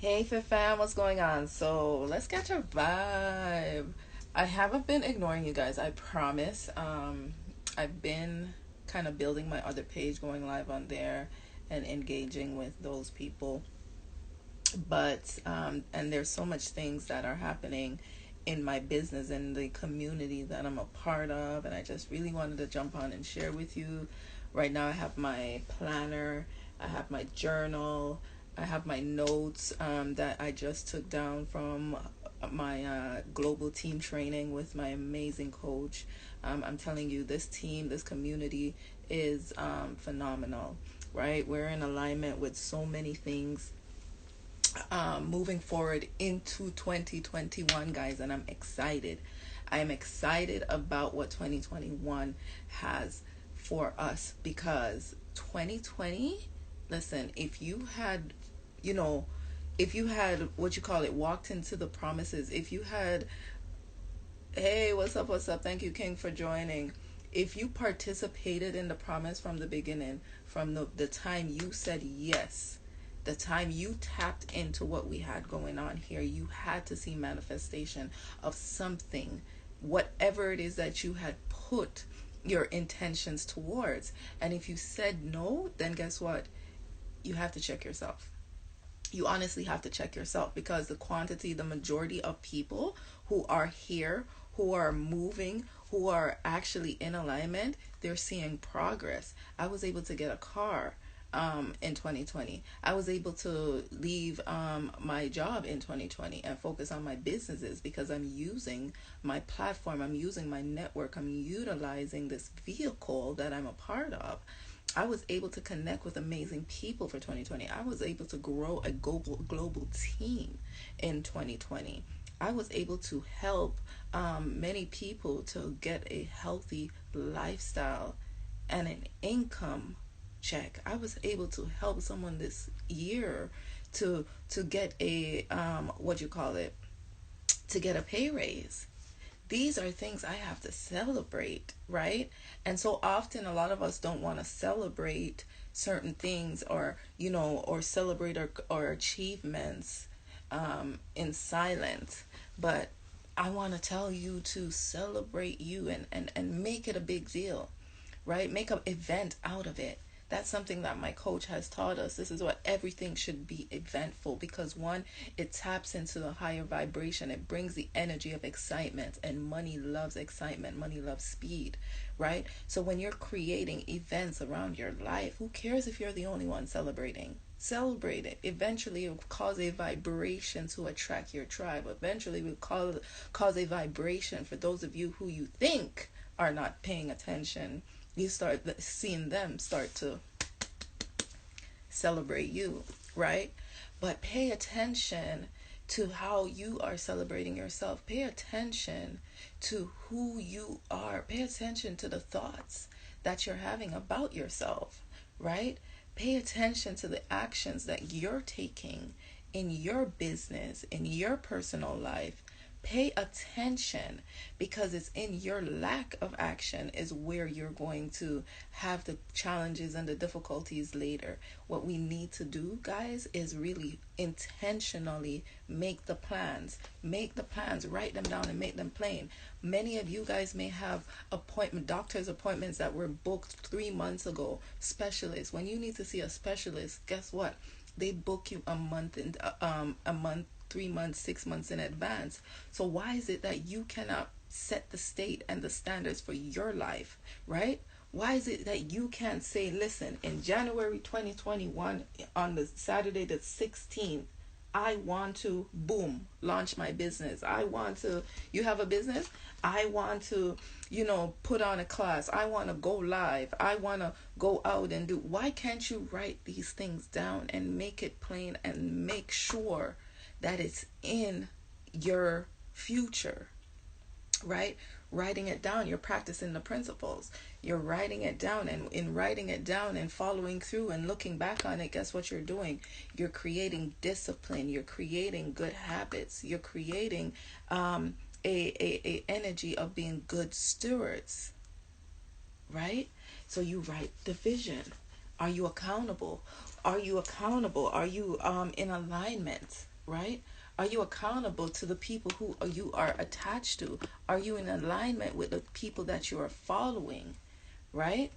Hey, Fit Fam, what's going on? So let's catch a vibe. I haven't been ignoring you guys, I promise. I've been kind of building my other page, going live on there and engaging with those people. And there's so much things that are happening in my business and the community that I'm a part of. And I just really wanted to jump on and share with you. Right now, I have my planner, I have my journal, I have my notes that I just took down from my global team training with my amazing coach. I'm telling you, this team, this community is phenomenal, right? We're in alignment with so many things moving forward into 2021, guys, and I'm excited. I am excited about what 2021 has for us because 2020, listen, if you had, you know, if you had what you call it, walked into the promises, if you had, hey, what's up, thank you, King, for joining. If you participated in the promise from the beginning, from the time you said yes, the time you tapped into what we had going on here, you had to see manifestation of something, whatever it is that you had put your intentions towards. And if you said no, then guess what? You have to check yourself. You honestly have to check yourself because the majority of people who are here, who are moving, who are actually in alignment, they're seeing progress. I was able to get a car in 2020. I was able to leave my job in 2020 and focus on my businesses because I'm using my platform, I'm using my network, I'm utilizing this vehicle that I'm a part of. I was able to connect with amazing people for 2020. I was able to grow a global team in 2020. I was able to help many people to get a healthy lifestyle and an income check. I was able to help someone this year to get a what you call it, to get a pay raise. These are things I have to celebrate, right? And so often a lot of us don't want to celebrate certain things or, or celebrate our achievements in silence. But I want to tell you to celebrate you and make it a big deal, right? Make an event out of it. That's something that my coach has taught us. This is what everything should be eventful because one, it taps into the higher vibration. It brings the energy of excitement, and money loves excitement. Money loves speed, right? So when you're creating events around your life, who cares if you're the only one celebrating? Celebrate it. Eventually, it will cause a vibration to attract your tribe. Eventually, it will cause a vibration for those of you who you think are not paying attention. You start seeing them start to celebrate you, right? But pay attention to how you are celebrating yourself. Pay attention to who you are. Pay attention to the thoughts that you're having about yourself, right? Pay attention to the actions that you're taking in your business, in your personal life. Pay attention because it's in your lack of action is where you're going to have the challenges and the difficulties later. What we need to do, guys, is really intentionally make the plans. Make the plans, write them down and make them plain. Many of you guys may have doctor's appointments that were booked 3 months ago. Specialists, when you need to see a specialist, guess what? They book you a month, 3 months, 6 months in advance. So why is it that you cannot set the state and the standards for your life, right? Why is it that you can't say, listen, in January 2021, on the Saturday the 16th, I want to, boom, launch my business. I want to, you have a business? I want to, put on a class. I want to go live. I want to go out and do. Why can't you write these things down and make it plain and make sure that it's in your future, right? Writing it down, you're practicing the principles. You're writing it down, and in writing it down and following through and looking back on it, guess what you're doing? You're creating discipline. You're creating good habits. You're creating a energy of being good stewards, right? So you write the vision. Are you accountable? Are you accountable? Are you in alignment? right? Are you accountable to the people who you are attached to? Are you in alignment with the people that you are following, right?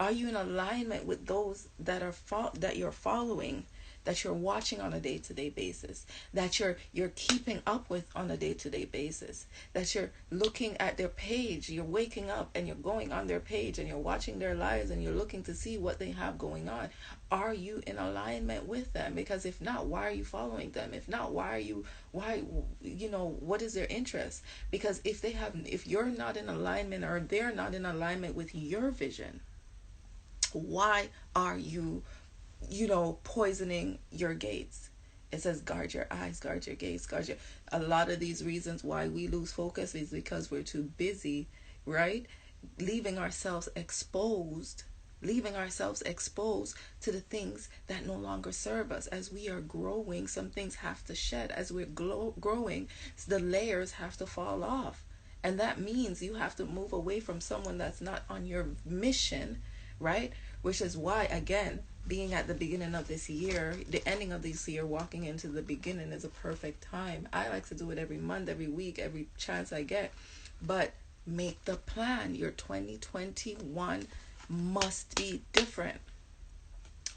Are you in alignment with those that are that you're following, that you're watching on a day-to-day basis, that you're keeping up with on a day-to-day basis, that you're looking at their page, you're waking up and you're going on their page and you're watching their lives and you're looking to see what they have going on? Are you in alignment with them? Because if not, why are you following them? If not, why what is their interest? Because if you're not in alignment, or they're not in alignment with your vision, why are you poisoning your gates? It says guard your eyes, guard your gates, a lot of these reasons why we lose focus is because we're too busy, right? leaving ourselves exposed leaving ourselves exposed to the things that no longer serve us. As we are growing, some things have to shed. As we're growing, the layers have to fall off, and that means you have to move away from someone that's not on your mission, right? Which is why, again, being at the beginning of this year, the ending of this year, walking into the beginning is a perfect time. I like to do it every month, every week, every chance I get. But make the plan. Your 2021 must be different.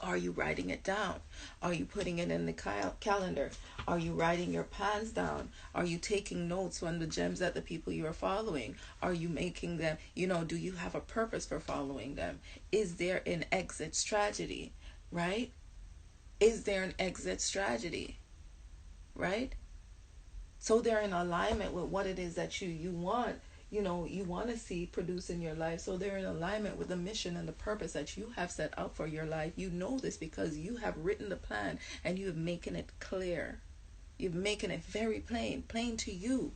Are you writing it down? Are you putting it in the calendar? Are you writing your plans down? Are you taking notes on the gems that the people you are following? Are you making them, do you have a purpose for following them? Is there an exit strategy, right? Is there an exit strategy, right? So they're in alignment with what it is that you want, you want to see produce in your life. So they're in alignment with the mission and the purpose that you have set out for your life. You know this because you have written the plan and you have making it clear. You're making it very plain to you.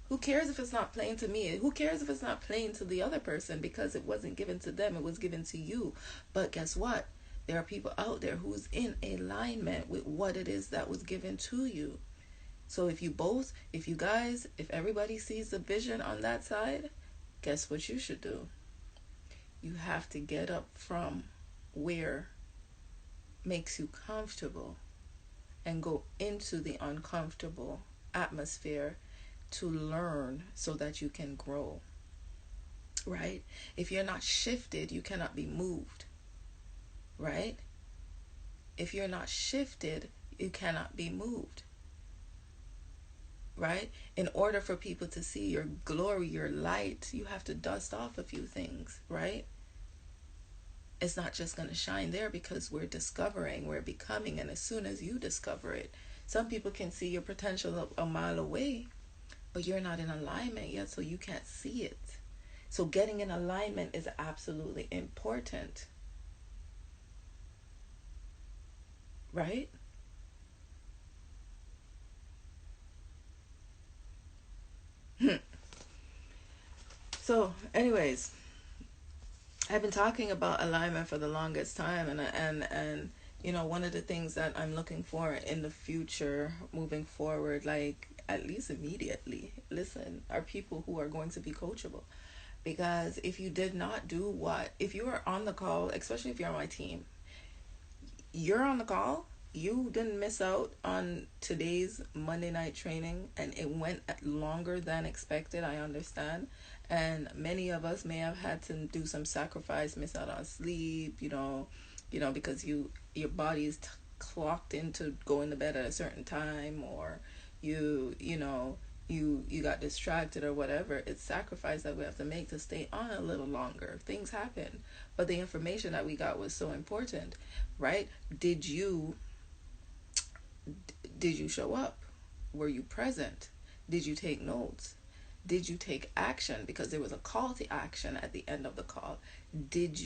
Who cares if it's not plain to me? Who cares if it's not plain to the other person? Because it wasn't given to them, it was given to you. But guess what? There are people out there who's in alignment with what it is that was given to you. So if everybody sees the vision on that side, guess what you should do? You have to get up from where makes you comfortable and go into the uncomfortable atmosphere to learn so that you can grow, right? If you're not shifted, you cannot be moved, right? If you're not shifted, you cannot be moved. Right? In order for people to see your glory, your light, you have to dust off a few things, right? It's not just going to shine there because we're discovering, we're becoming, and as soon as you discover it, some people can see your potential a mile away, but you're not in alignment yet, so you can't see it. So getting in alignment is absolutely important, right? So, anyways, I've been talking about alignment for the longest time, and one of the things that I'm looking for in the future, moving forward, like at least immediately, listen, are people who are going to be coachable. Because if you did not do if you are on the call, especially if you're on my team, you're on the call, you didn't miss out on today's Monday night training, and it went longer than expected. I understand, and many of us may have had to do some sacrifice, miss out on sleep, because your body is clocked into going to bed at a certain time, or you got distracted or whatever. It's sacrifice that we have to make to stay on a little longer. Things happen, but the information that we got was so important, right? Did you show up? Were you present? Did you take notes? Did you take action? Because there was a call to action at the end of the call.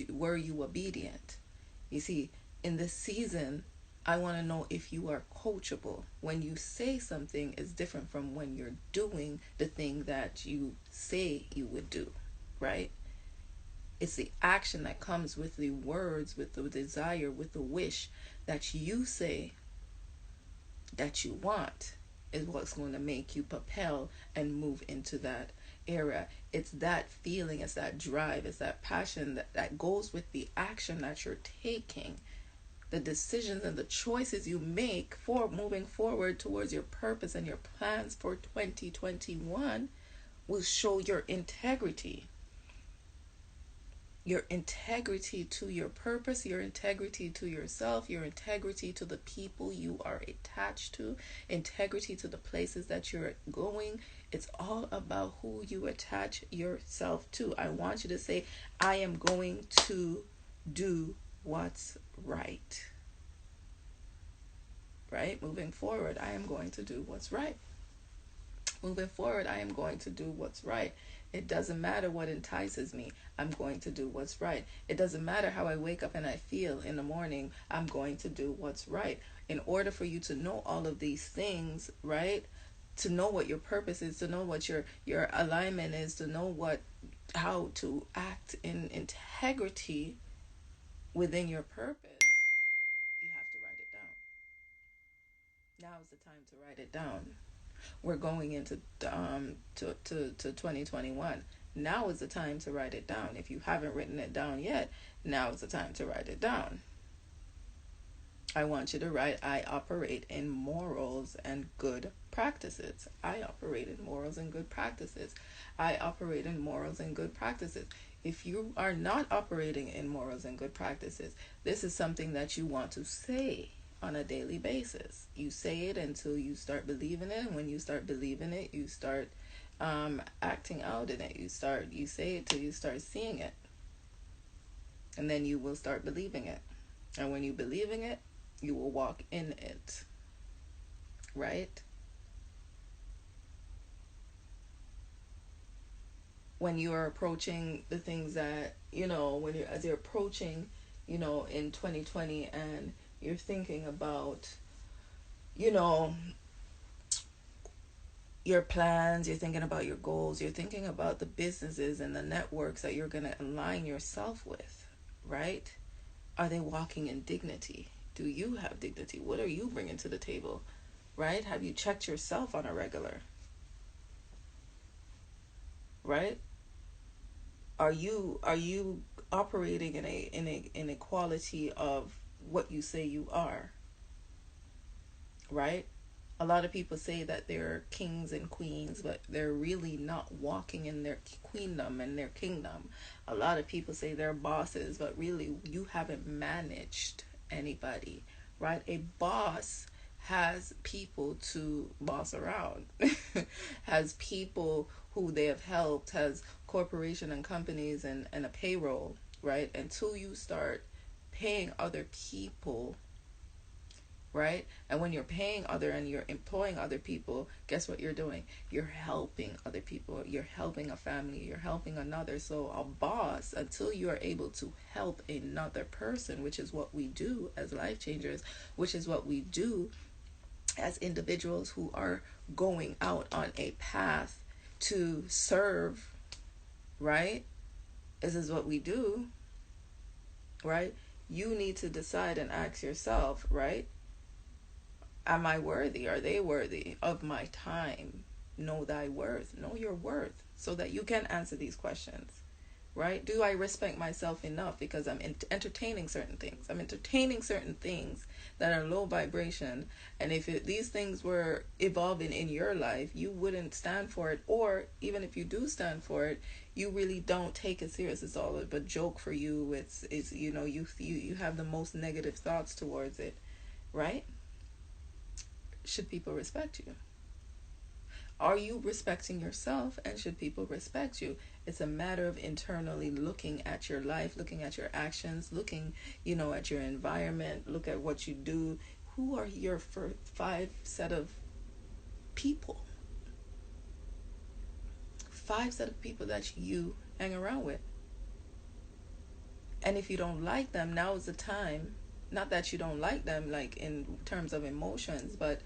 Were you obedient? You see, in this season, I want to know if you are coachable. When you say something is different from when you're doing the thing that you say you would do, right? It's the action that comes with the words, with the desire, with the wish that you say that you want is what's going to make you propel and move into that area. It's that feeling, it's that drive, it's that passion that goes with the action that you're taking, The decisions and the choices you make for moving forward towards your purpose and your plans for 2021 will show your integrity to your purpose, your integrity to yourself, your integrity to the people you are attached to, integrity to the places that you're going. It's all about who you attach yourself to. I want you to say, I am going to do what's right. Right? Moving forward, I am going to do what's right. Moving forward, I am going to do what's right. It doesn't matter what entices me. I'm going to do what's right. It doesn't matter how I wake up and I feel in the morning. I'm going to do what's right. In order for you to know all of these things, right? To know what your purpose is, to know what your alignment is, to know how to act in integrity within your purpose, you have to write it down. Now is the time to write it down. We're going into to 2021. Now is the time to write it down. If you haven't written it down yet, now is the time to write it down. I want you to write, I operate in morals and good practices. I operate in morals and good practices. I operate in morals and good practices. If you are not operating in morals and good practices, this is something that you want to say on a daily basis. You say it until you start believing it. And when you start believing it, you start acting out in it. You say it till you start seeing it. And then you will start believing it. And when you believing it, you will walk in it. Right? When you are approaching the things that, as you're approaching, in 2020, and you're thinking about, your plans, you're thinking about your goals, you're thinking about the businesses and the networks that you're going to align yourself with, right? Are they walking in dignity? Do you have dignity? What are you bringing to the table, right? Have you checked yourself on a regular, right? Are you operating in a quality of what you say you are, right? A lot of people say that they're kings and queens, but they're really not walking in their queendom and their kingdom. A lot of people say they're bosses, but really you haven't managed anybody, right? A boss has people to boss around, has people who they have helped, has corporation and companies and a payroll, right? Until you start paying other people, right? And when you're paying other and you're employing other people, guess what you're doing? You're helping other people. You're helping a family. You're helping another. So a boss, until you are able to help another person, which is what we do as life changers, which is what we do as individuals who are going out on a path to serve, right? This is what we do, right? You need to decide and ask yourself, right? Am I worthy? Are they worthy of my time? Know thy worth. Know your worth so that you can answer these questions, right? Do I respect myself enough because I'm entertaining certain things? I'm entertaining certain things that are low vibration. And if these things were evolving in your life, you wouldn't stand for it. Or even if you do stand for it, you really don't take it serious. It's all a joke for you. It's you have the most negative thoughts towards it, right? Should people respect you? Are you respecting yourself, and should people respect you? It's a matter of internally looking at your life, looking at your actions, looking, at your environment, look at what you do. Who are your five set of people? Five set of people that you hang around with. And if you don't like them, now is the time. Not that you don't like them, like in terms of emotions, but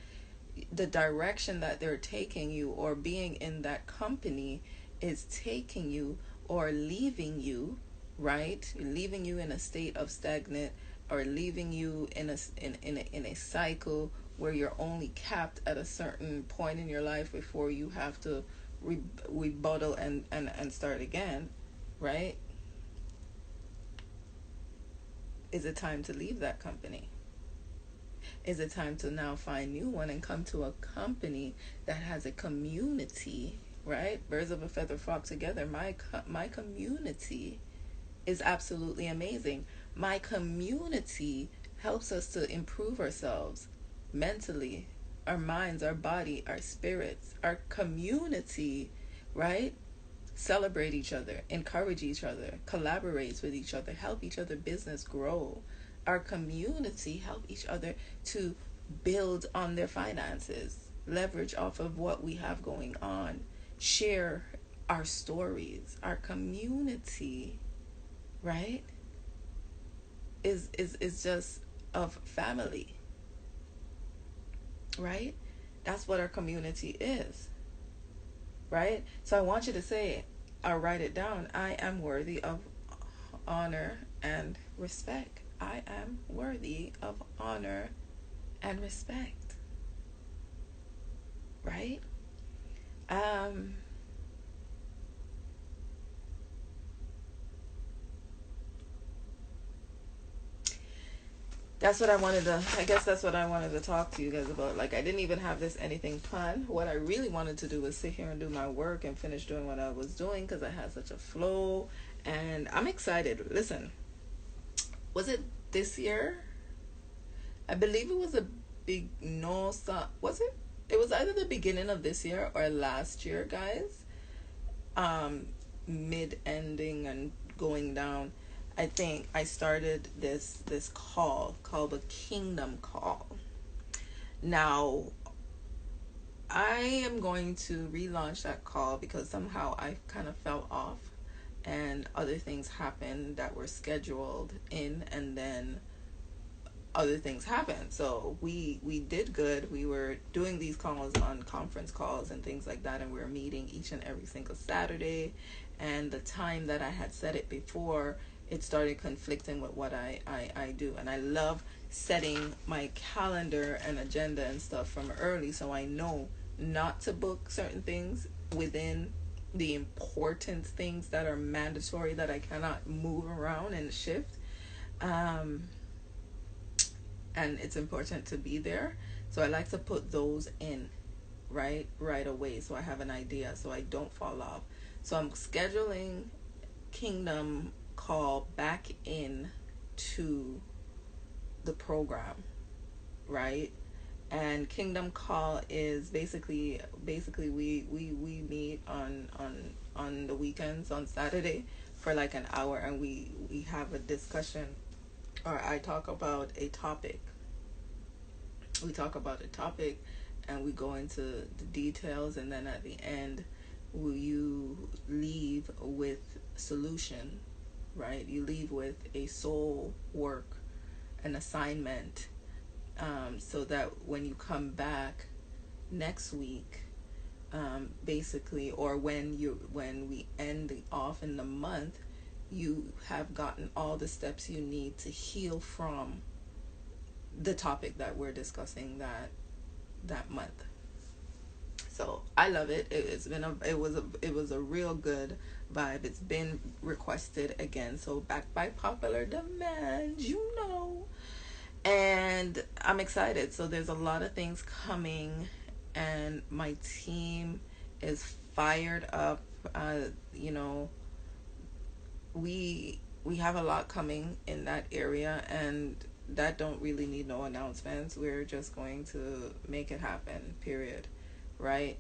the direction that they're taking you, or being in that company, is taking you or leaving you, right? Leaving you in a state of stagnant, or leaving you in a cycle where you're only capped at a certain point in your life before you have to rebuttal and start again, right? Is it time to leave that company? Is it time to now find new one and come to a company that has a community, right? Birds of a feather flock together. My community is absolutely amazing. My community helps us to improve ourselves mentally, our minds, our body, our spirits, our community, right? Celebrate each other, encourage each other, collaborates with each other, help each other business grow. Our community help each other to build on their finances, leverage off of what we have going on, share our stories. Our community, right, is just of family, right? That's what our community is, right? So I want you to say it or write it down. I am worthy of honor and respect. I am worthy of honor and respect, right? Um, that's what I wanted to, I guess that's what I wanted to talk to you guys about. Like, I didn't even have this anything planned. What I really wanted to do was sit here and do my work and finish doing what I was doing because I had such a flow. And I'm excited. Listen, was it this year? I believe it was a big, no, was it? It was either the beginning of this year or last year, guys. Mid ending and going down. I think I started this call called the Kingdom Call. Now, I am going to relaunch that call because somehow I kind of fell off and other things happened that were scheduled in, and then other things happened. So we did good. We were doing these calls on conference calls and things like that, and we were meeting each and every single Saturday. And the time that I had set it before, it started conflicting with what I do. And I love setting my calendar and agenda and stuff from early so I know not to book certain things within the important things that are mandatory that I cannot move around and shift. And it's important to be there. So I like to put those in right away so I have an idea so I don't fall off. So I'm scheduling Kingdom Call back in to the program, right? And Kingdom Call is basically we meet on the weekends on Saturday for like an hour, and we have a discussion, or I talk about a topic. We talk about a topic and we go into the details, and then at the end you leave with solution, right? You leave with a soul work, an assignment, so that when you come back next week, basically, or when we end off in the month, you have gotten all the steps you need to heal from the topic that we're discussing that month. So I love it. It was a real good vibe. It's been requested again, so back by popular demand, and I'm excited. So there's a lot of things coming, and my team is fired up. You know, we have a lot coming in that area, and that don't really need no announcements. We're just going to make it happen, period, right?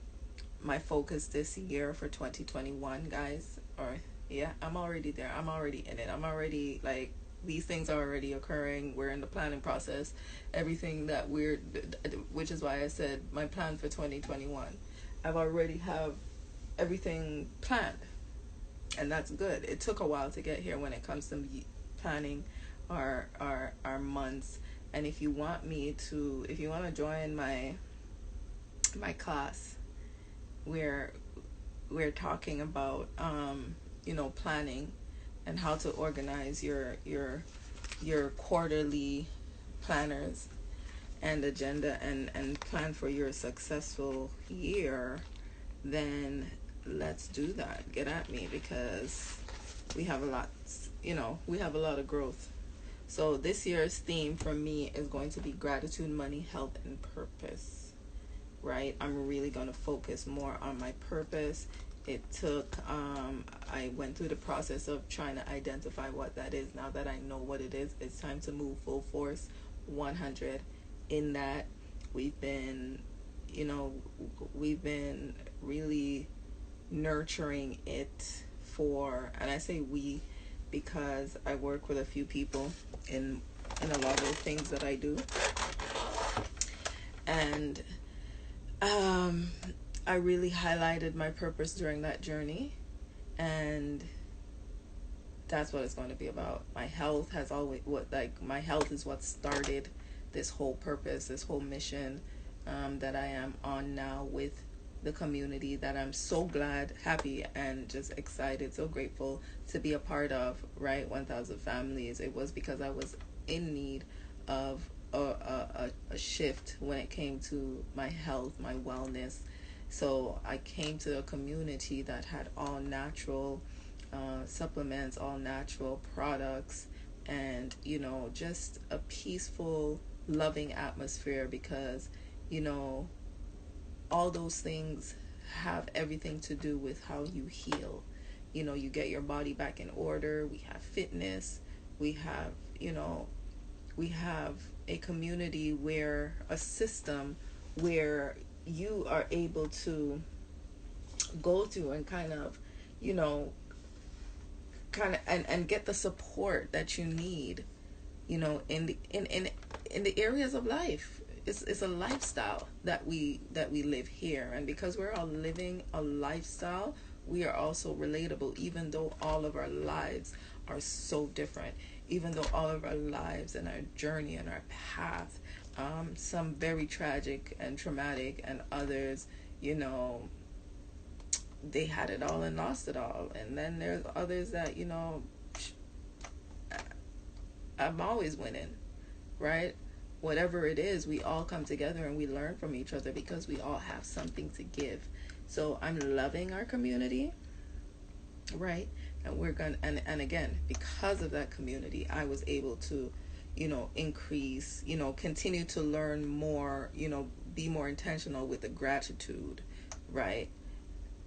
My focus this year for 2021, guys, or yeah, I'm already there. I'm already in it. I'm already, like, these things are already occurring. We're in the planning process. Everything that which is why I said my plan for 2021. I've already have everything planned, and that's good. It took a while to get here when it comes to planning our months. And if you want to join my class, we're talking about planning and how to organize your quarterly planners and agenda, and plan for your successful year. Then let's do that. Get at me, because we have a lot of growth So this year's theme for me is going to be gratitude, money, health, and purpose. Right? I'm really going to focus more on my purpose. It took, I went through the process of trying to identify what that is. Now that I know what it is, it's time to move full force 100 in that. We've been, we've been really nurturing it and I say we because I work with a few people in a lot of the things that I do. And I really highlighted my purpose during that journey, and that's what it's going to be about. My health has always my health is what started this whole purpose, this whole mission that I am on now with the community that I'm so glad, happy, and just excited, so grateful to be a part of. Right, 1,000 families. It was because I was in need of a shift when it came to my health, my wellness. So I came to a community that had all natural supplements, all natural products, and just a peaceful, loving atmosphere, because all those things have everything to do with how you heal. You get your body back in order. We have fitness. We have a community a system where you are able to go to and kind of and get the support that you need, in the areas of life. It's a lifestyle that we live here, and because we're all living a lifestyle, we are also relatable, even though all of our lives are so different, even though all of our lives and our journey and our path, some very tragic and traumatic, and others, they had it all and lost it all. And then there's others that, I'm always winning, right? Whatever it is, we all come together and we learn from each other because we all have something to give. So I'm loving our community, right? And we're going to, and again, because of that community, I was able to, increase, continue to learn more, be more intentional with the gratitude, right?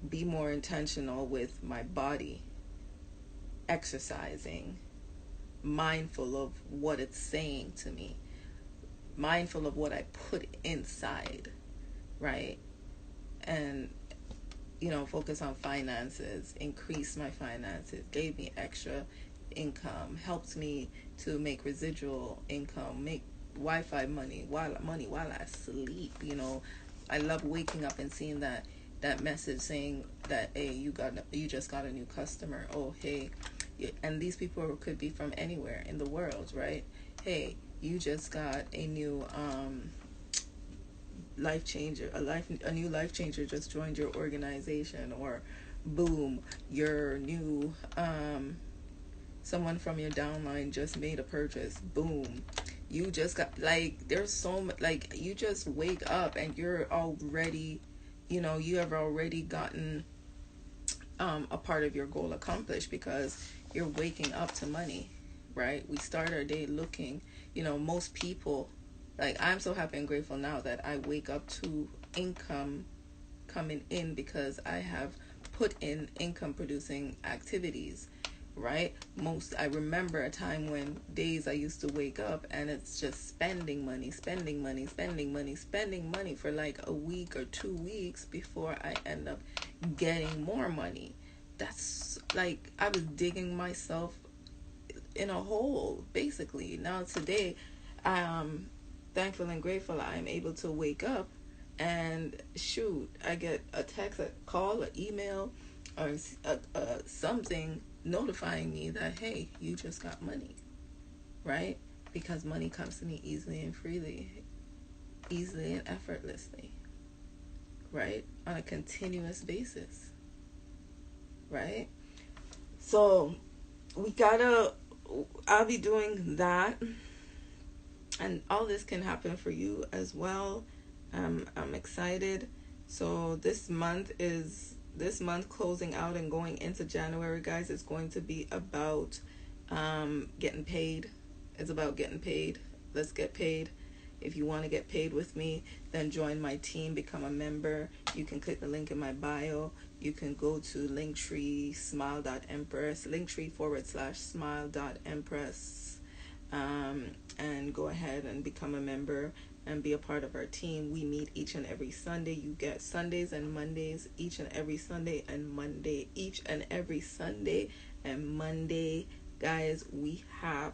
Be more intentional with my body, exercising, mindful of what it's saying to me, mindful of what I put inside, right? And focus on finances, increase my finances, gave me extra income, helped me to make residual income, make Wi-Fi money while I sleep. I love waking up and seeing that message saying that, hey, you just got a new customer. Oh, hey, and these people could be from anywhere in the world, right? Hey, you just got a new life changer, a new life changer just joined your organization, or boom, your new someone from your downline just made a purchase. Boom, you just got, there's so much, you just wake up and you're already, you have already gotten a part of your goal accomplished, because you're waking up to money, right? We start our day looking, most people, I'm so happy and grateful now that I wake up to income coming in, because I have put in income producing activities, right? I remember a time when days I used to wake up and it's just spending money for a week or 2 weeks before I end up getting more money. That's I was digging myself in a hole, basically. Now today, thankful and grateful I'm able to wake up and shoot, I get a text, a call, an email, or something notifying me that, hey, you just got money, right? Because money comes to me easily and freely, easily and effortlessly, right? On a continuous basis, right? So I'll be doing that, and all this can happen for you as well. I'm excited. So this month closing out and going into January, guys, is going to be about getting paid, It's about getting paid. Let's get paid. If you want to get paid with me, then join my team, become a member. You can click the link in my bio. You can go to linktree smile.empress, linktree/smile.empress, and go ahead and become a member and be a part of our team. We meet each and every Sunday. You get Sundays and Mondays, each and every Sunday and Monday, each and every Sunday and Monday. Guys, we have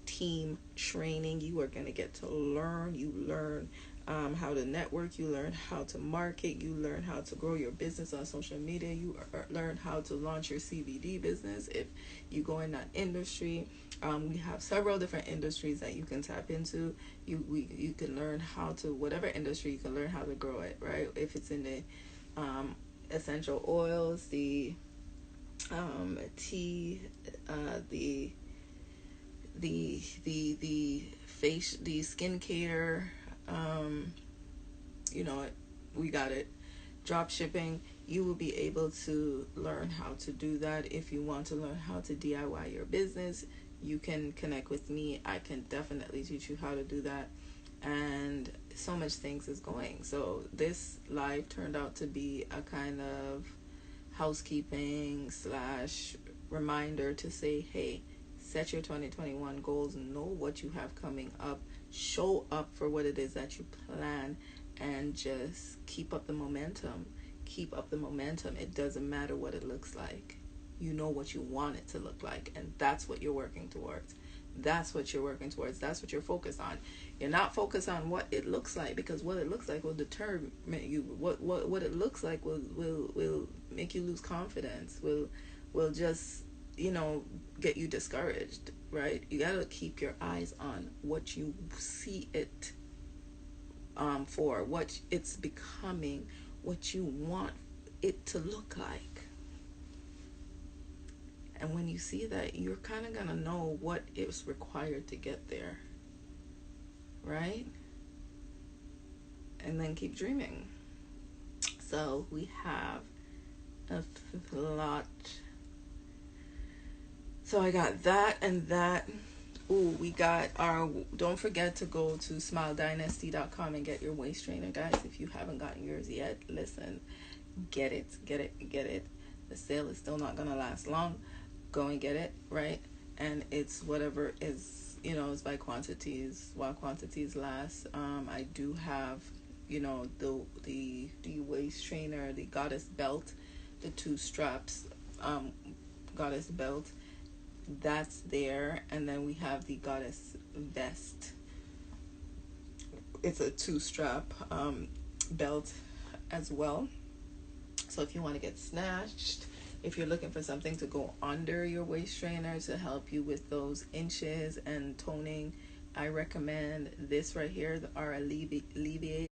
team training. You are going to get to learn. You learn how to network. You learn how to market. You learn how to grow your business on social media. You learn how to launch your CBD business if you go in that industry. We have several different industries that you can tap into. You can learn how to, whatever industry, you can learn how to grow it, right? If it's in the essential oils, the tea, the face, the skincare, you know, we got it. Drop shipping. You will be able to learn how to do that. If you want to learn how to DIY your business, you can connect with me. I can definitely teach you how to do that. And so much things is going. So this live turned out to be a kind of housekeeping / reminder to say, hey, set your 2021 goals, know what you have coming up, show up for what it is that you plan, and just keep up the momentum. Keep up the momentum. It doesn't matter what it looks like. You know what you want it to look like, and that's what you're working towards. That's what you're working towards. That's what you're focused on. You're not focused on what it looks like, because what it looks like will determine you. What it looks like will make you lose confidence. Will just, get you discouraged, right? You gotta keep your eyes on what you see it for, what it's becoming, what you want it to look like. And when you see that, you're kind of gonna know what is required to get there, right? And then keep dreaming. So we have a lot. So I got that and that. Ooh, we got our, don't forget to go to smiledynasty.com and get your waist trainer, guys. If you haven't gotten yours yet, listen, get it. The sale is still not gonna last long. Go and get it, right? And it's whatever is, it's by quantities, while quantities last. I do have, the waist trainer, the goddess belt, the 2 straps, goddess belt, that's there. And then we have the goddess vest. It's a 2-strap belt as well. So if you want to get snatched, if you're looking for something to go under your waist trainer to help you with those inches and toning, I recommend this right here, the Alleviate